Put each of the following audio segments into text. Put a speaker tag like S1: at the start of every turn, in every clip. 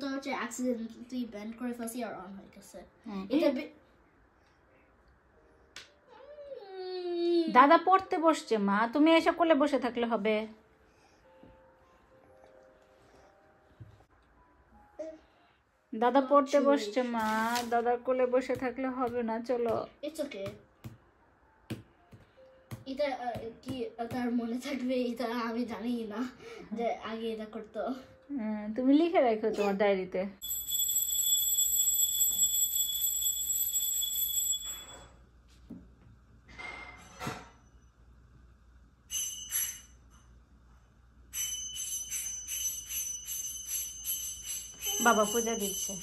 S1: আঙুলটা হচ্ছে accidentally bend করে ফেলছি আর অন হয়ে গেছে। এটা
S2: দাদা পড়তে বসছে মা, তুমি এসে কোলে বসে থাকলে হবে? দাদা পড়তে বসছে মা, দাদার কোলে বসে থাকলে হবে না, চলো।
S1: It's okay. এটা কি তার মনে থাকবে? এটা আমি জানি না যে আগে এটা করতো।
S2: তুমি লিখে রাখো তোমার ডায়েরিতে। বাবা পূজা দিচ্ছে।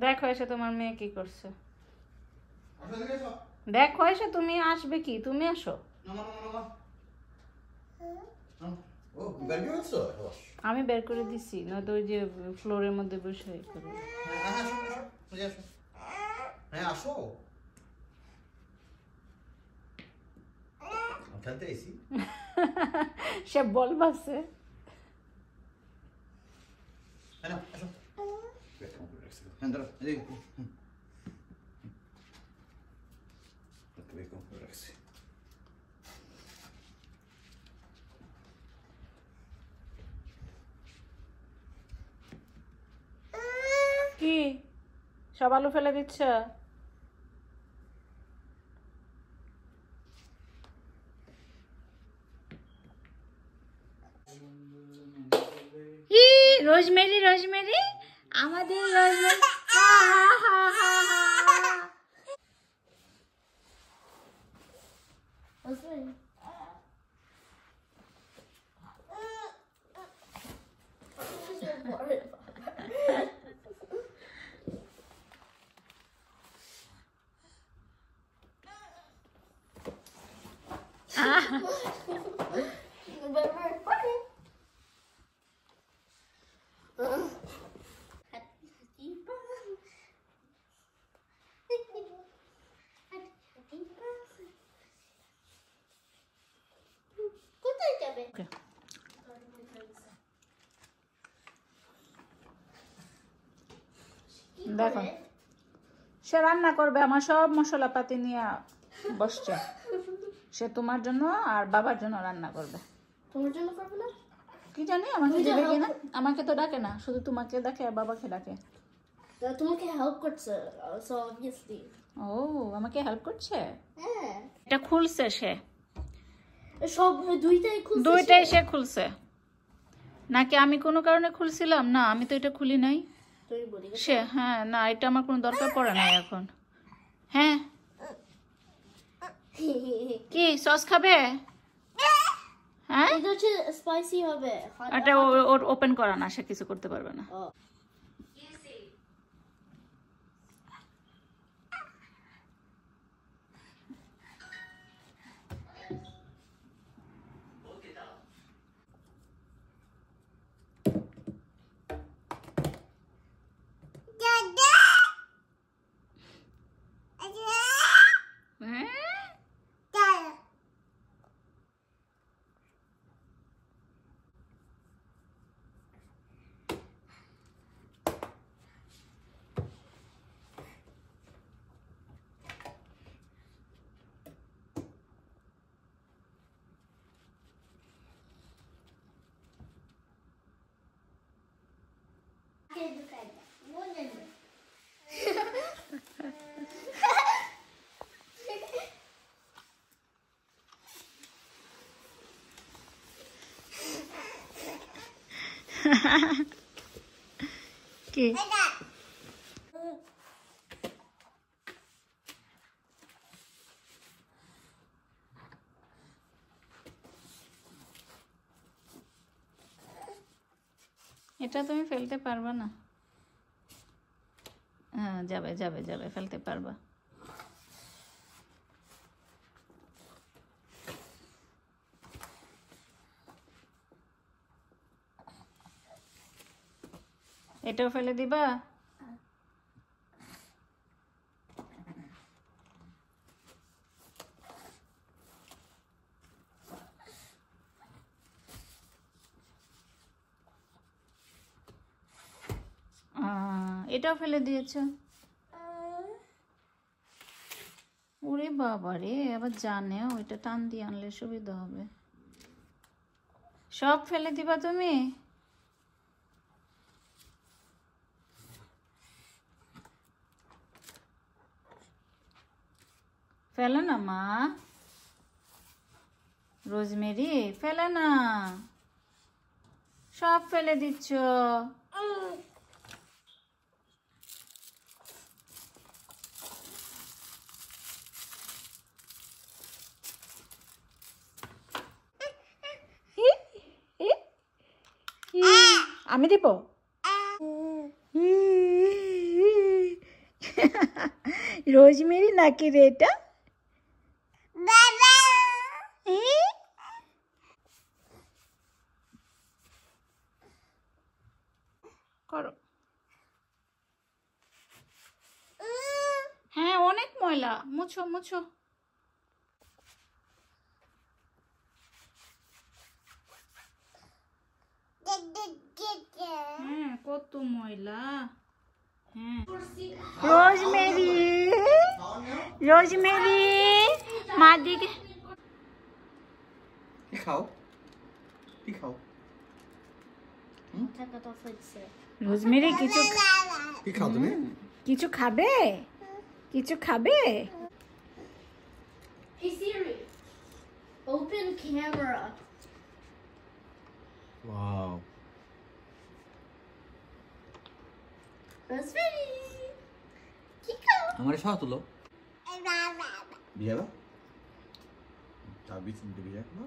S2: দেখো এসে তোমার মেয়ে কি করছে, দেখো এসে। তুমি আসবে কি? তুমি আসো। আমি বের করে দিছি, নয়তো ওই যে ফ্লোরের মধ্যে বসে করবে। সে বল বাসে। কি সব আলু ফেলে দিচ্ছ? রোজমেরি, রোজমেরি, আমাদের রোজমেরি। দেখো সে রান্না করবে, আমার সব মশলাপাতি নিয়ে বসছে। সে তোমার জন্য আর বাবার জন্য রান্না করবে।
S1: তোমার জন্য করবে না?
S2: কি জানি, আমাকে দেবে কিনা। আমাকে তো ডাকে না, শুধু তোমাকে ডাকে আর বাবাকে ডাকে।
S1: তোমাকে হেল্প করছে, সো অবভিয়াসলি।
S2: ও, আমাকে হেল্প করছে।
S1: হ্যাঁ,
S2: এটা খুলছে সে,
S1: সব দুইটাই
S2: সে খুলছে। নাকি আমি কোনো কারণে খুলছিলাম? না, আমি তো এটা খুলি নাই। সে, হ্যাঁ, না, এটা আমার কোনো দরকার পড়ে নাই এখন। হ্যাঁ, কি সস খাবে? হ্যাঁ,
S1: এটা হচ্ছে স্পাইসি হবে।
S2: এটা ওর ওপেন করা না, সে কিছু করতে পারবে না। কি এটা তুমি ফেলতে পারবা না। হ্যাঁ, যাবে যাবে যাবে, ফেলতে পারবা। এটাও ফেলে দিবা? এটাও ফেলে দিয়েছো? ওরে বাবা রে, আবার জানেও, এটা টান দিয়ে আনলে সুবিধা হবে। সব ফেলে দিবা তুমি? ফেলে না মা, রোজমেরি ফেলে না, সব ফেলে দিচ্ছ। আমি দিব? রোজমেরি নাকি রে এটা? করো। হ্যাঁ অনেক ময়লা, মুছো মুছো। হ্যাঁ কত ময়লা। হ্যাঁ রোজমেরি, রোজমেরি মা দিকে
S3: কি খাও, কি খাও?
S1: মাথা কাটা ফেলছে।
S2: রোজমেরি কিছু
S3: কি খাও তুমি?
S2: কিছু খাবে? কিছু খাবে?
S1: Hey Siri, open camera.
S3: Wow,
S1: Rosemary. Kiko.
S3: আমার সহ তুলো। বিয়ে বা চাবি চিনতে বিয়ে না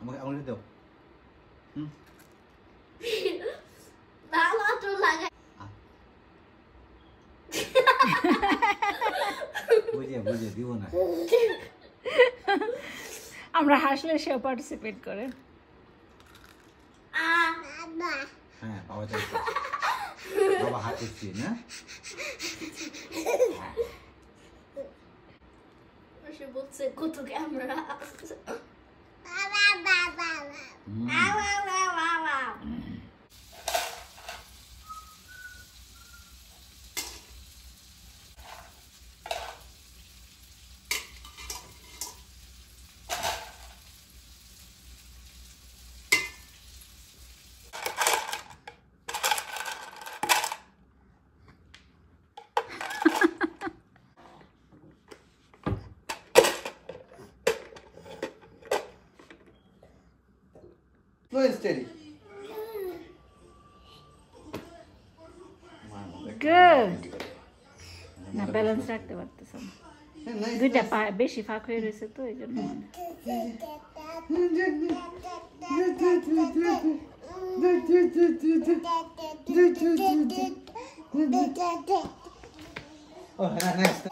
S3: আমাকে আমাকে দাও।
S1: Mama to laga.
S3: বুঝে বুঝে দিব না।
S2: আমরা হাসলে সেও পার্টিসিপেট করে।
S3: হ্যাঁ বাবা চাই, বাবা হাত দিচ্ছি না।
S1: সে বলছে কত camera.
S3: Slow and steady.
S2: Good. না ব্যালেন্স রাখতে পারতেছ না, দুইটা পা বেশি ফাঁক হয়ে রয়েছে তো এই জন্য।
S3: Oh, next.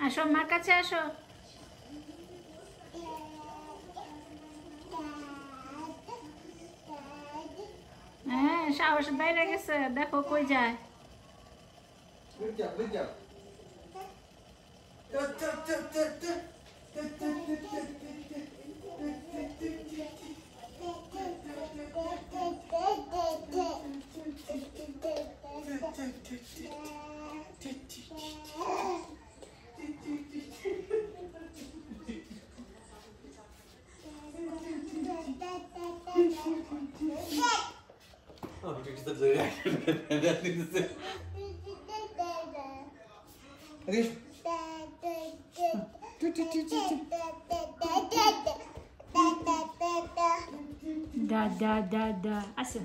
S2: আসো মার কাছে আসো। হ্যাঁ সাহস বাইরে গেছে, দেখো কই যায়।
S3: Good job, good job. Oh, du kriegst dann so Reaktion. Okay.
S2: দা দা দা দা আসো।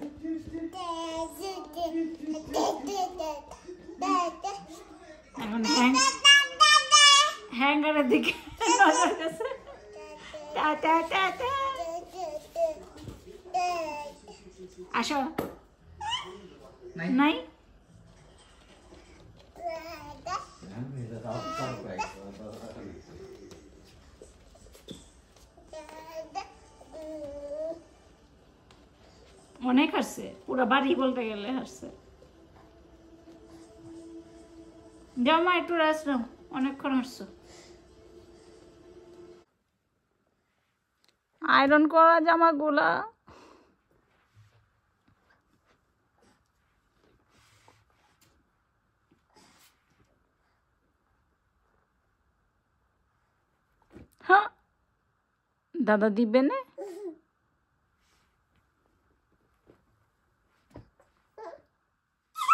S2: এখন হ্যাঙ্গারের দিকে নজর গেছে। টা টা টা টা। আসো। নাই অনেক হাসছে, পুরো বাড়ি বলতে গেলে হাসছে। যাও মা একটু রেস্ট নাও, অনেকক্ষণ হাসছো। আয়রন করা জামাগুলা হ্যাঁ দাদা দিবে না?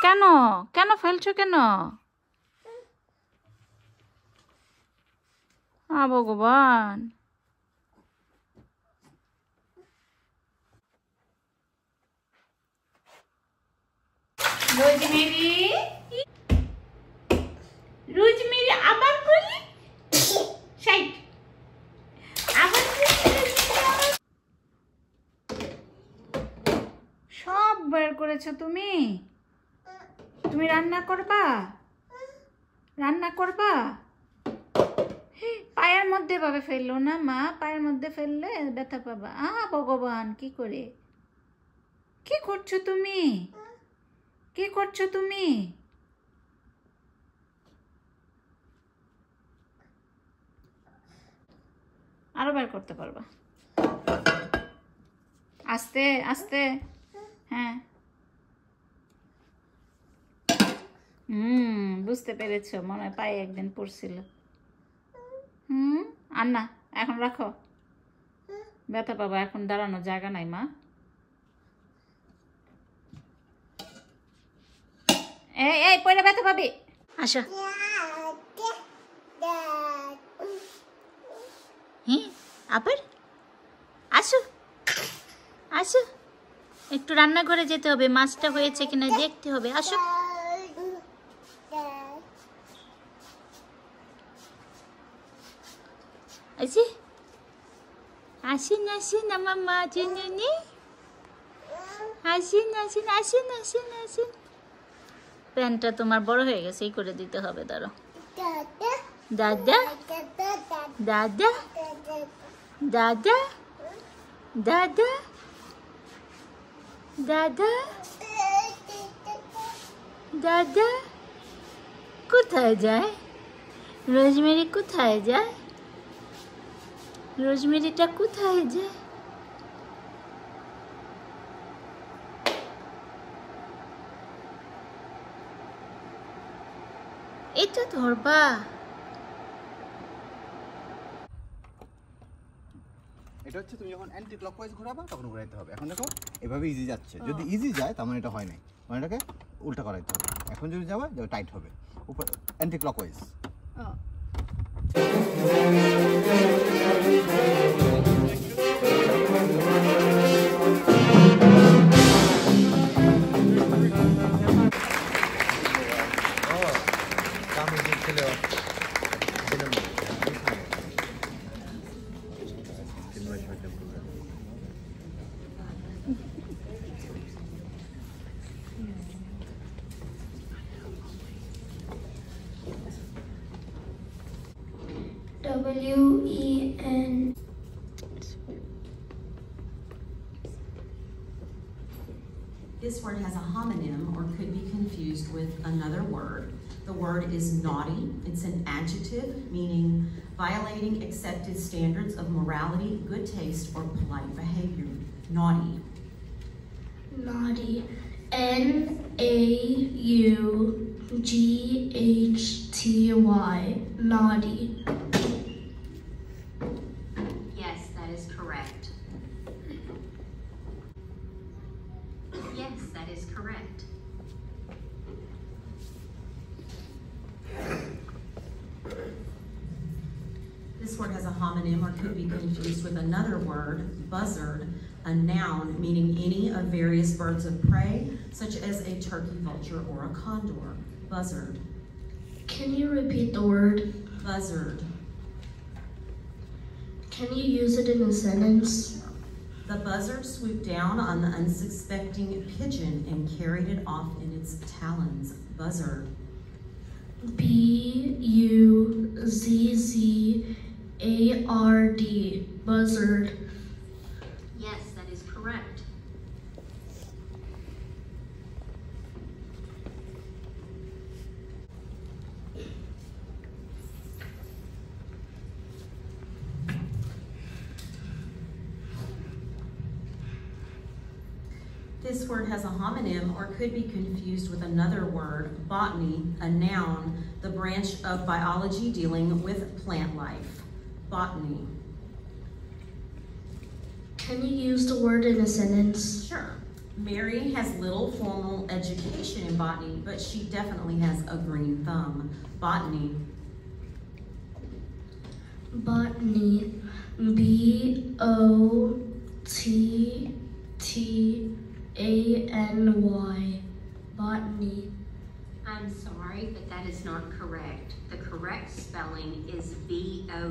S2: কেন কেন ফেলছো কেন? ভগবান, রোজমেরি রোজমেরি আবার করলি সাইড আবার সব বের করেছো তুমি। তুমি রান্না করবা? রান্না করবা? পায়ের মধ্যে ভাবে ফেললো না মা, পায়ের মধ্যে ফেললে ব্যথা পাবা। ভগবান, কি করে, কি করছো তুমি? কি করছো তুমি? আরো বের করতে পারবা, আস্তে আস্তে। হ্যাঁ বুঝতে পেরেছো, মনে হয় পায়ে একদিন পড়ছিল। আর না, এখন রাখো, ব্যথা পাবা, এখন দাঁড়ানো জায়গা নাই মা। এই পয়লা ব্যথা পাবি, আসো। হ্যাঁ আবার আসো আসো, একটু রান্নাঘরে যেতে হবে, মাছটা হয়েছে কিনা দেখতে হবে। আসো আসি, আসেন আসেন আমার মা জেনে, আসেন আসেন আসেন আসেন আসেন। প্যান্টটা তোমার বড় হয়ে গেছে, এই করে দিতে হবে। দাঁড়ো, দাদা দাদা দাদা দাদা দাদা দাদা কোথায় যায়? রোজমেরি কোথায় যায়? রোজমেরিটা কোথায় যায়? এটা ধরবা।
S3: এটা হচ্ছে তুমি যখন অ্যান্টি ক্লকওয়াইজ ঘোরাবা তখন ঘোরাইতে হবে। এখন দেখো এভাবে ইজি যাচ্ছে, যদি ইজি যায় তার মানে এটা হয় নাই, মানে এটাকে উল্টা করাইতে হবে। এখন যদি যাবে টাইট হবে, উপর anti clockwise.
S1: W-E-N.
S4: This word has a homonym or could be confused with another word. The word is naughty. It's an adjective meaning violating accepted standards of morality, good taste, or polite behavior. Naughty.
S1: Naughty. N-A-U-G-H-T-Y. Naughty.
S4: Yes, that is correct. Yes, that is correct. This word has a homonym or could be confused with another word, buzzard, a noun meaning any of various birds of prey, such as a turkey vulture or a condor. Buzzard.
S1: Can you repeat the word?
S4: Buzzard.
S1: Can you use it in a sentence?
S4: The buzzard swooped down on the unsuspecting pigeon and carried it off in its talons. Buzzard.
S1: buzzard. Buzzard.
S5: Yes, that is correct.
S4: This word has a homonym or could be confused with another word, botany, a noun, the branch of biology dealing with plant life. Botany.
S1: Can you use the word in a sentence?
S4: Sure. Mary has little formal education in botany, but she definitely has a green thumb. Botany.
S1: Botany. B-O-T-T-A-N-Y. Botany.
S5: I'm sorry, but that is not correct. The correct spelling is B-O-T-A-N-Y.